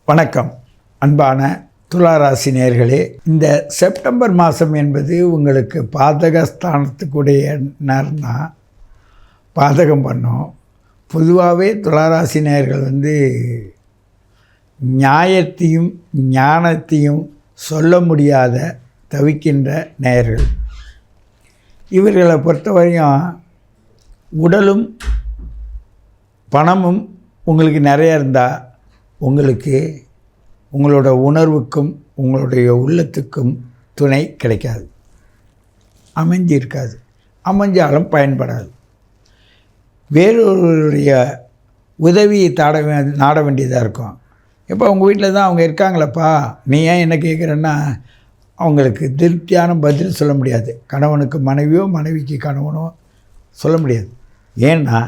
வணக்கம் அன்பான துளாராசி நேயர்களே. இந்த செப்டம்பர் மாதம் என்பது உங்களுக்கு பாதகஸ்தானத்துக்குடைய நேரம்னா பாதகம் பண்ணும். பொதுவாகவே துளாராசி நேயர்கள் நியாயத்தையும் ஞானத்தையும் சொல்ல முடியாத தவிக்கின்ற நேயர்கள். இவர்களை பொறுத்தவரையும் உடலும் பணமும் உங்களுக்கு நிறைய இருந்தால் உங்களுக்கு உங்களோட உணர்வுக்கும் உங்களுடைய உள்ளத்துக்கும் துணை கிடைக்காது, அமைஞ்சிருக்காது, அமைஞ்சாலும் பயன்படாது. வேறொருடைய உதவியை நாட வேண்டியதாக இருக்கும். இப்போ உங்கள் வீட்டில் தான் அவங்க இருக்காங்களப்பா, நீ ஏன் என்ன கேட்குறேன்னா அவங்களுக்கு திருப்தியான பதில் சொல்ல முடியாது. கணவனுக்கு மனைவியோ மனைவிக்கு கணவனோ சொல்ல முடியாது. ஏன்னா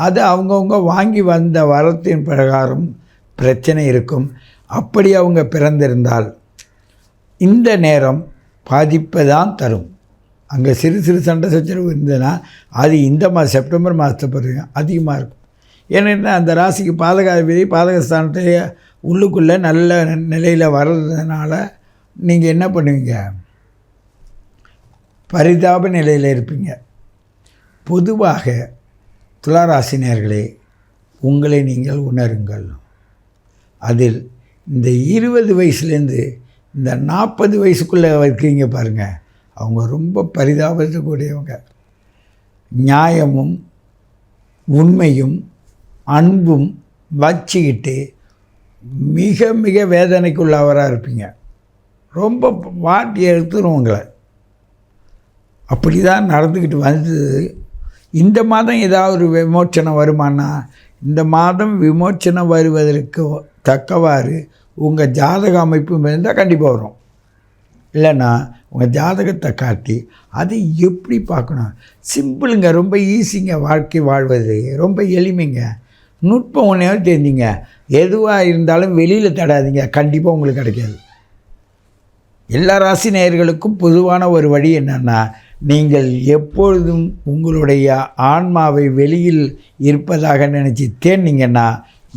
அது அவங்கவுங்க வாங்கி வந்த வரத்தின் பிரகாரம் பிரச்சனை இருக்கும். அப்படி அவங்க பிறந்திருந்தால் இந்த நேரம் பாதிப்பை தான் தரும். அங்கே சிறு சிறு சண்டை சச்சரவு இருந்ததுன்னா அது இந்த செப்டம்பர் மாதத்தை பிறகு அதிகமாக இருக்கும். ஏன்னா அந்த ராசிக்கு பாதகஸ்தானத்தையே உள்ளுக்குள்ளே நல்ல நிலையில் வர்றதுனால நீங்கள் என்ன பண்ணுவீங்க, பரிதாப நிலையில் இருப்பீங்க. பொதுவாக துளாராசினியர்களே, உங்களை நீங்கள் உணருங்கள். அதில் இந்த 20 வயசுலேருந்து இந்த 40 வயசுக்குள்ளே இருக்கீங்க பாருங்கள், அவங்க ரொம்ப பரிதாபத்துக்கூடியவங்க. நியாயமும் உண்மையும் அன்பும் வச்சுக்கிட்டு மிக மிக வேதனைக்குள்ளவராக இருப்பீங்க. ரொம்ப வாட்டி எடுத்துருவங்களை. அப்படி தான் நடந்துக்கிட்டு வந்தது. இந்த மாதம் ஏதாவது ஒரு விமோச்சனம் வருமானா, இந்த மாதம் விமோச்சனம் வருவதற்கு தக்கவாறு உங்கள் ஜாதக அமைப்பு இருந்தால் கண்டிப்பாக வரும். இல்லைன்னா உங்கள் ஜாதகத்தை காட்டி அது எப்படி பார்க்கணும். சிம்பிளுங்க, ரொம்ப ஈஸிங்க. வாழ்க்கை வாழ்வது ரொம்ப எளிமைங்க. நுட்பம் ஒன்றையாவது தெரிஞ்சிங்க. எதுவாக இருந்தாலும் வெளியில் தடாதீங்க, கண்டிப்பாக உங்களுக்கு கிடைக்காது. எல்லா ராசி நேயர்களுக்கும் பொதுவான ஒரு வழி என்னென்னா, நீங்கள் எப்பொழுதும் உங்களுடைய ஆன்மாவை வெளியில் இருப்பதாக நினச்சி தேர்ந்தீங்கன்னா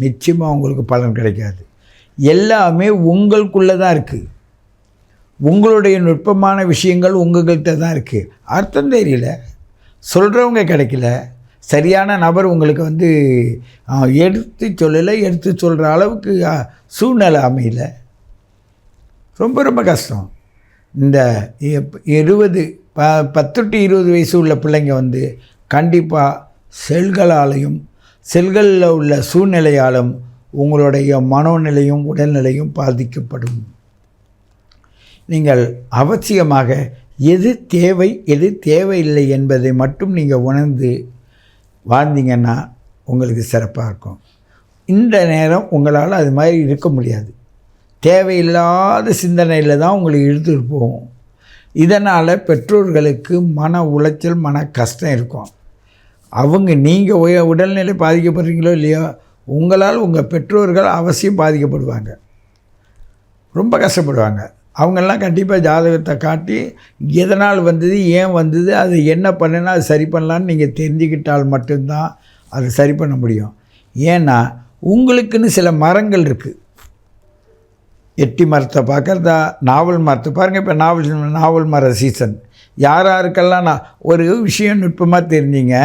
நிச்சயமாக உங்களுக்கு பலன் கிடைக்காது. எல்லாமே உங்களுக்குள்ளே தான் இருக்குது. உங்களுடைய நுட்பமான விஷயங்கள் உங்கள்கிட்ட தான் இருக்குது. அர்த்தம் தெரியல, சொல்கிறவங்க கிடைக்கல, சரியான நபர் உங்களுக்கு எடுத்து சொல்லலை, எடுத்து சொல்கிற அளவுக்கு சூழ்நிலை அமையல. ரொம்ப ரொம்ப கஷ்டம். இந்த 10 to 20 வயசு உள்ள பிள்ளைங்க கண்டிப்பாக செல்களில் உள்ள சூழ்நிலையாலும் உங்களுடைய மனோநிலையும் உடல்நிலையும் பாதிக்கப்படும். நீங்கள் அவசியமாக எது தேவை எது தேவையில்லை என்பதை மட்டும் நீங்கள் உணர்ந்து வாழ்ந்தீங்கன்னா உங்களுக்கு சிறப்பாக இருக்கும். இந்த நேரம் உங்களால் அது மாதிரி இருக்க முடியாது. தேவையில்லாத சிந்தனையில் தான் உங்களுக்கு இழுத்துட்டு போகும். இதனால் பெற்றோர்களுக்கு மன உளைச்சல், மன கஷ்டம் இருக்கும். நீங்கள் உடல்நிலை பாதிக்கப்படுறீங்களோ இல்லையோ, உங்களால் உங்கள் பெற்றோர்கள் அவசியம் பாதிக்கப்படுவாங்க, ரொம்ப கஷ்டப்படுவாங்க. அவங்கெல்லாம் கண்டிப்பாக ஜாதகத்தை காட்டி எதனால் வந்தது, ஏன் வந்தது, அது என்ன பண்ணுன்னா அது சரி பண்ணலான்னு நீங்கள் தெரிஞ்சுக்கிட்டால் மட்டும்தான் அது சரி பண்ண முடியும். ஏன்னா உங்களுக்குன்னு சில மரங்கள் இருக்குது. எட்டி மரத்தை பார்க்குறதா, நாவல் மரத்தை பாருங்கள். இப்போ நாவல் மர சீசன். யாருக்கெல்லாம் நான் ஒரு விஷயம் நுட்பமாக தெரிஞ்சிங்க.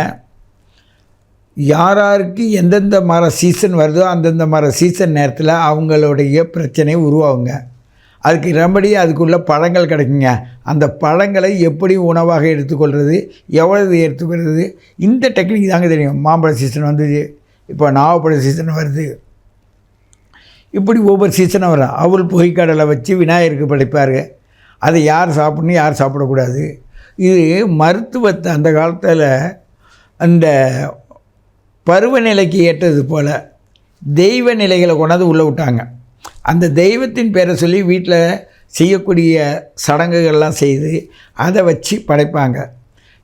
யாருக்கு எந்தெந்த மர சீசன் வருதோ அந்தந்த மர சீசன் நேரத்தில் அவங்களுடைய பிரச்சனை உருவாகுங்க. அதுக்கு ரெமடி, அதுக்குள்ள பழங்கள் கிடைக்குங்க. அந்த பழங்களை எப்படி உணவாக எடுத்துக்கொள்வது, எவ்வளவு எடுத்துக்கிறது, இந்த டெக்னிக் தாங்க தெரியும். மாம்பழ சீசன் வந்தது, இப்போ நாவப்பழ சீசன் வருது. இப்படி ஒவ்வொரு சீசனும் வரும். அவள் புகைக்கடலை வச்சு விநாயகருக்கு படைப்பார். அதை யார் சாப்பிடணும், யார் சாப்பிடக்கூடாது. இது மருத்துவத்தை அந்த காலத்தில் அந்த பருவநிலைக்கு ஏற்றது போல் தெய்வ நிலைகளை கொண்டாந்து உள்ளே விட்டாங்க. அந்த தெய்வத்தின் பேரை சொல்லி வீட்டில் செய்யக்கூடிய சடங்குகள்லாம் செய்து அதை வச்சு படைப்பாங்க.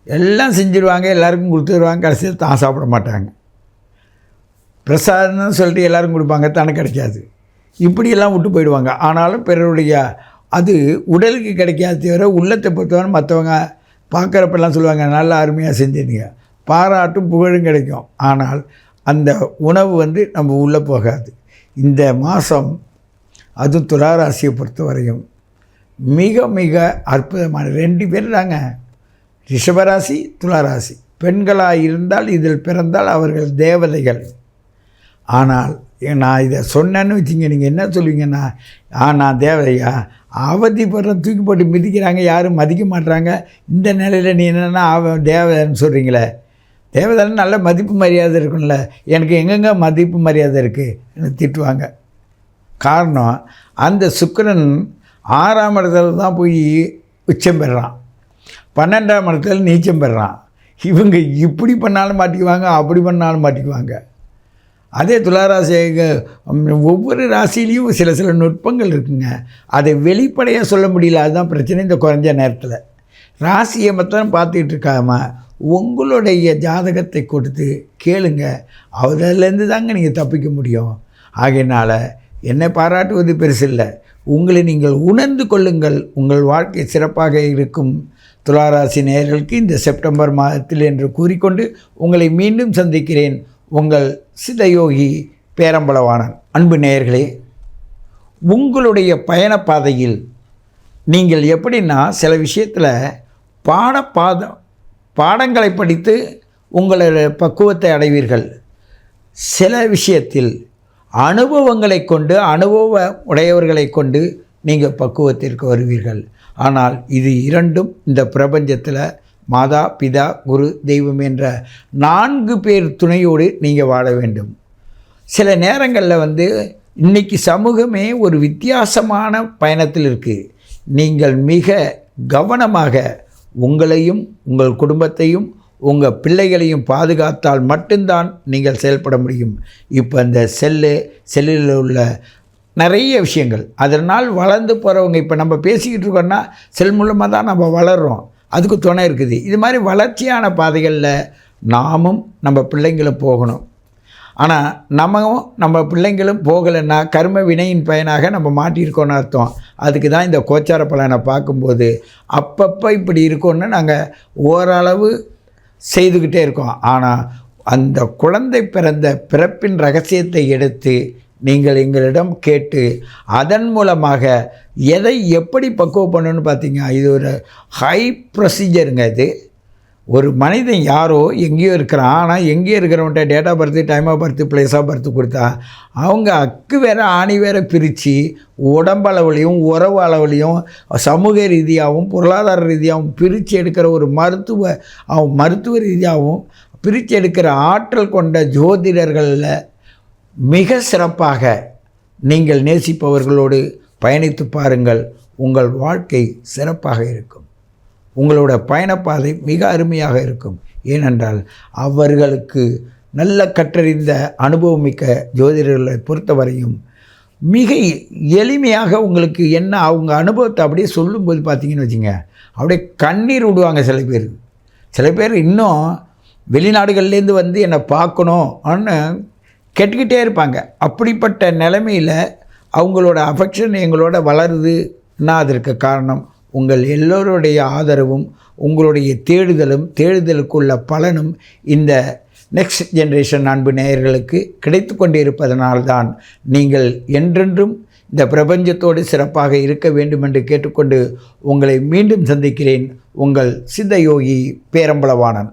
எல்லாம் செஞ்சுருவாங்க, எல்லாருக்கும் கொடுத்துருவாங்க. கடைசியில் தான் சாப்பிட மாட்டாங்க. பிரசாதம்னு சொல்லிட்டு எல்லோரும் கொடுப்பாங்க, தனக்கு கிடைக்காது. இப்படியெல்லாம் விட்டு போயிடுவாங்க. ஆனாலும் பிறருடைய அது உடலுக்கு கிடைக்காத தவிர உள்ளத்தை பொறுத்தவரை மற்றவங்க பார்க்குறப்பெல்லாம் சொல்லுவாங்க, நல்லா அருமையாக செஞ்சுருங்க, பாராட்டும் புகழும் கிடைக்கும். ஆனால் அந்த உணவு நம்ம உள்ளே போகாது. இந்த மாதம் அதுவும் துளாராசியை பொறுத்தவரையும் மிக மிக அற்புதமான 2 பேர் தாங்க. ரிஷபராசி, துளாராசி. பெண்களாக இருந்தால் இதில் பிறந்தால் அவர்கள் தேவதைகள். ஆனால் நான் இதை சொன்னேன்னு வச்சுங்க, நீங்கள் என்ன சொல்லுவீங்கன்னா, நான் தேவதையா, அவதிப்படுற தூக்கி போட்டு மிதிக்கிறாங்க, யாரும் மதிக்க மாட்டுறாங்க, இந்த நிலையில் நீ என்னென்னா தேவதைன்னு சொல்கிறீங்களே. தேவதைன்னு நல்ல மதிப்பு மரியாதை இருக்கும்ல, எனக்கு எங்கெங்கே மதிப்பு மரியாதை இருக்குது எனக்கு திட்டுவாங்க. காரணம், அந்த சுக்கிரன் 6ஆம் இடத்துல தான் போய் உச்சம் பெறுறான், 12ஆம் இடத்துல நீச்சம் பெறுறான். இவங்க இப்படி பண்ணாலும் மாட்டிக்குவாங்க, அப்படி பண்ணாலும் மாட்டிக்குவாங்க. அதே துளாராசி ஒவ்வொரு ராசியிலையும் சில நுட்பங்கள் இருக்குங்க. அதை வெளிப்படையாக சொல்ல முடியல, அதுதான் பிரச்சனை. இந்த குறைஞ்ச நேரத்தில் ராசியை மட்டும் பார்த்துக்கிட்டு இருக்காம உங்களுடைய ஜாதகத்தை கொடுத்து கேளுங்க, அதிலேருந்து தாங்க நீங்கள் தப்பிக்க முடியும். ஆகையினால் என்னை பாராட்டுவது பெருசில்லை, உங்களை நீங்கள் உணர்ந்து கொள்ளுங்கள், உங்கள் வாழ்க்கை சிறப்பாக இருக்கும். துளாராசி நேயர்களுக்கு இந்த செப்டம்பர் மாதத்தில் என்று கூறிக்கொண்டு உங்களை மீண்டும் சந்திக்கிறேன். உங்கள் சித்தயோகி பேரம்பலவாணன். அன்பு நேயர்களே, உங்களுடைய பயணப்பாதையில் நீங்கள் எப்படின்னா சில விஷயத்தில் பாடங்களை படித்து உங்களுடைய பக்குவத்தை அடைவீர்கள். சில விஷயத்தில் அனுபவங்களை கொண்டு, அனுபவ உடையவர்களை கொண்டு நீங்கள் பக்குவத்திற்கு வருவீர்கள். ஆனால் இது இரண்டும் இந்த பிரபஞ்சத்தில் மாதா, பிதா, குரு, தெய்வம் என்ற 4 பேர் துணையோடு நீங்கள் வாழ வேண்டும். சில நேரங்களில் இன்றைக்கி சமூகமே ஒரு வித்தியாசமான பயணத்தில் இருக்குது. நீங்கள் மிக கவனமாக உங்களையும் உங்கள் குடும்பத்தையும் உங்கள் பிள்ளைகளையும் பாதுகாத்தால் மட்டும்தான் நீங்கள் செயல்பட முடியும். இப்போ இந்த செல்லில் உள்ள நிறைய விஷயங்கள், அதனால் வளர்ந்து போகிறவங்க, இப்போ நம்ம பேசிக்கிட்டு இருக்கோன்னா செல் மூலமாக தான் நம்ம வளர்கிறோம், அதுக்கு துணை இருக்குது. இது மாதிரி வளர்ச்சியான பாதைகளில் நாமும் நம்ம பிள்ளைங்களும் போகணும். ஆனால் நம்ம பிள்ளைங்களும் போகலைன்னா கர்ம வினையின் பயனாக நம்ம மாட்டியிருக்கோன்னு அர்த்தம். அதுக்கு தான் இந்த கோச்சார பலனை பார்க்கும்போது அப்பப்போ இப்படி இருக்கோன்னு நாங்கள் ஓரளவு செய்துக்கிட்டே இருக்கோம். ஆனால் அந்த குழந்தை பிறந்த பிறப்பின் ரகசியத்தை எடுத்து நீங்கள் எங்களிடம் கேட்டு அதன் மூலமாக எதை எப்படி பக்குவம் பண்ணணும்னு பார்த்தீங்க. இது ஒரு ஹை ப்ரொசீஜருங்க. இது ஒரு மனிதன் யாரோ எங்கேயோ இருக்கிறான், ஆனால் எங்கேயோ இருக்கிறவன்ட்ட date of birth, time of birth, place of birth கொடுத்தா அவங்க அக்கு வேறு ஆணி வேறு பிரித்து உடம்பு அளவுலையும் உறவு அளவுலையும் சமூக ரீதியாகவும் பொருளாதார ரீதியாகவும் பிரித்து எடுக்கிற ஒரு மருத்துவ ரீதியாகவும் பிரித்து எடுக்கிற ஆற்றல் கொண்ட ஜோதிடர்களில் மிக சிறப்பாக நீங்கள் நேசிப்பவர்களோடு பயணித்து பாருங்கள். உங்கள் வாழ்க்கை சிறப்பாக இருக்கும். உங்களோட பயணப்பாதை மிக அருமையாக இருக்கும். ஏனென்றால் அவர்களுக்கு நல்ல கற்றறிந்த அனுபவமிக்க ஜோதிடர்களை பொறுத்தவரையும் மிக எளிமையாக உங்களுக்கு என்ன அவங்க அனுபவத்தை அப்படியே சொல்லும்போது பார்த்தீங்கன்னு வச்சுங்க, அப்படியே கண்ணீர் விடுவாங்க. சில பேர் இன்னும் வெளிநாடுகள்லேருந்து என்னை பார்க்கணும்னு கேட்டுக்கிட்டே இருப்பாங்க. அப்படிப்பட்ட நிலைமையில் அவங்களோட அஃபெக்ஷன் எங்களோட வளருதுன்னா அதற்கு காரணம் உங்கள் எல்லோருடைய ஆதரவும் உங்களுடைய தேடுதலுக்குள்ள பலனும் இந்த நெக்ஸ்ட் ஜெனரேஷன் அன்பு நேயர்களுக்கு கிடைத்து கொண்டிருப்பதனால்தான் நீங்கள் என்றென்றும் இந்த பிரபஞ்சத்தோடு சிறப்பாக இருக்க வேண்டும் என்று கேட்டுக்கொண்டு உங்களை மீண்டும் சந்திக்கிறேன். உங்கள் சித்தயோகி பேரம்பலவாணன்.